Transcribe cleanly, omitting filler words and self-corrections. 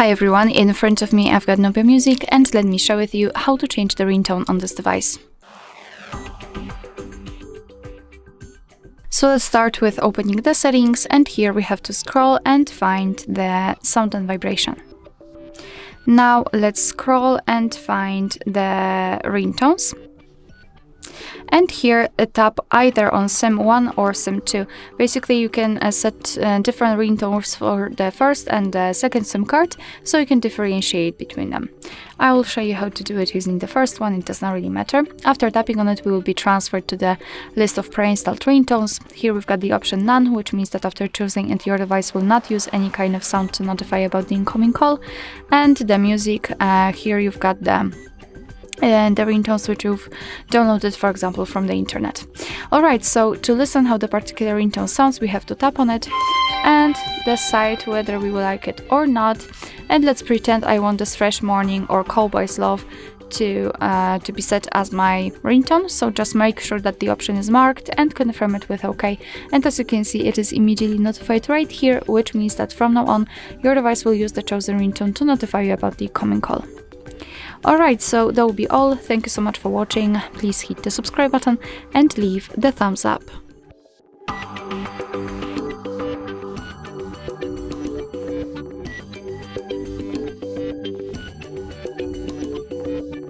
Hi everyone, in front of me I've got Nubia music and let me share with you how to change the ringtone on this device. So let's start with opening the settings, and here we have to scroll and find the sound and vibration. Now let's scroll and find the ringtones. And here tap either on Sim 1 or Sim 2. Basically you can set different ringtones for the first and the second SIM card, so you can differentiate between them. I will show you how to do it using the first one, it does not really matter. After tapping on it, we will be transferred to the list of pre-installed ringtones. Here we've got the option None, which means that after choosing it, your device will not use any kind of sound to notify about the incoming call. And the music, here you've got the ringtones which you've downloaded, for example, from the internet. Alright, so to listen how the particular ringtone sounds, we have to tap on it and decide whether we will like it or not. And let's pretend I want this Fresh Morning or Cowboy's Love to be set as my ringtone. So just make sure that the option is marked and confirm it with OK. And as you can see, it is immediately notified right here, which means that from now on your device will use the chosen ringtone to notify you about the incoming call. Alright, so that will be all. Thank you so much for watching. Please hit the subscribe button and leave the thumbs up.